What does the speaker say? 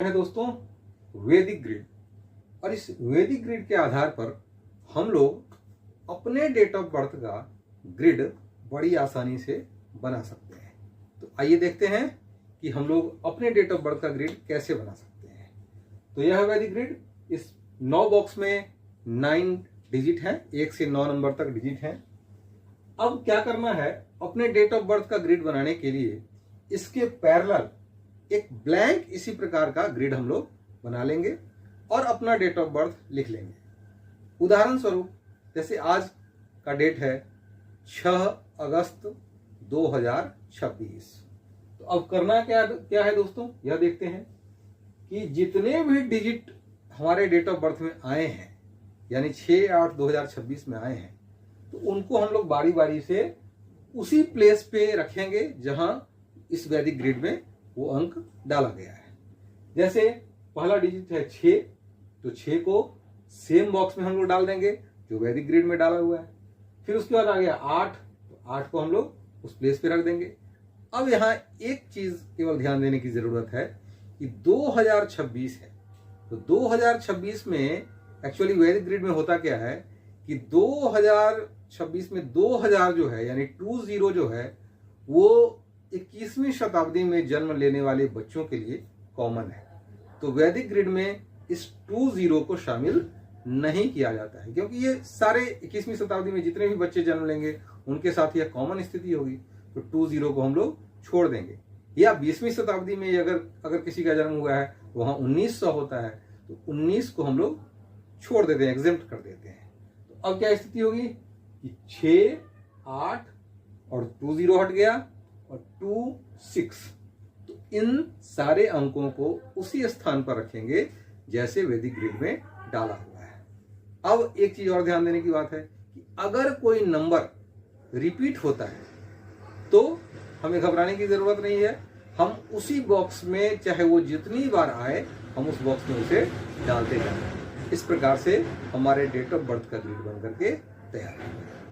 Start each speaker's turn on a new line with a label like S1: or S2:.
S1: है दोस्तों वैदिक ग्रिड। और इस वैदिक ग्रिड के आधार पर हम लोग अपने डेट ऑफ बर्थ का ग्रिड बड़ी आसानी से बना सकते हैं। तो आइए देखते हैं कि हम लोग अपने डेट ऑफ बर्थ का ग्रिड कैसे बना सकते हैं। तो यह है वैदिक ग्रिड। इस 9 बॉक्स में 9 डिजिट हैं, 1 से 9 नंबर तक डिजिट हैं। अब क्या करना है, अपने डेट ऑफ बर्थ का ग्रिड बनाने के लिए इसके पैरेलल एक ब्लैंक इसी प्रकार का ग्रिड हम लोग बना लेंगे और अपना डेट ऑफ बर्थ लिख लेंगे। उदाहरण स्वरूप जैसे आज का डेट है 6 अगस्त 2026। तो अब करना क्या है दोस्तों, यह देखते हैं कि जितने भी डिजिट हमारे डेट ऑफ बर्थ में आए हैं, यानी 6/8/2026 में आए हैं, तो उनको हम लोग बारी बारी से उसी प्लेस पे रखेंगे जहां इस वैदिक ग्रिड में वो अंक डाला गया है। जैसे पहला डिजिट है 6, तो 6 को सेम बॉक्स में हम लोग डाल देंगे जो वैदिक ग्रिड में डाला हुआ है। फिर उसके बाद आ गया 8, तो 8 को हम लोग उस प्लेस पे रख देंगे। अब यहाँ एक चीज केवल ध्यान देने की जरूरत है कि 2026 है, तो 2026 में एक्चुअली वैदिक ग्रिड में होता क्या है कि 2026 में 2000 जो है यानी 20 जो है वो 21वीं शताब्दी में जन्म लेने वाले बच्चों के लिए कॉमन है। तो वैदिक ग्रिड में इस 20 को शामिल नहीं किया जाता है, क्योंकि ये सारे 21वीं शताब्दी में जितने भी बच्चे जन्म लेंगे उनके साथ यह कॉमन स्थिति होगी। तो 20 को हम लोग छोड़ देंगे। या 20वीं शताब्दी में अगर किसी का जन्म हुआ है वहां 1900 होता है, तो 19 को हम लोग छोड़ देते हैं, एग्जेम्प्ट कर देते हैं। तो अब क्या स्थिति होगी कि 6, 8 और 20 हट गया और 2, 6। तो इन सारे अंकों को उसी स्थान पर रखेंगे जैसे वैदिक ग्रिड में डाला हुआ है। अब एक चीज और ध्यान देने की बात है कि अगर कोई नंबर रिपीट होता है तो हमें घबराने की जरूरत नहीं है। हम उसी बॉक्स में चाहे वो जितनी बार आए हम उस बॉक्स में उसे डालते जाएंगे। इस प्रकार से हमारे डेट ऑफ बर्थ का ग्रिड बन करके तैयार होगा।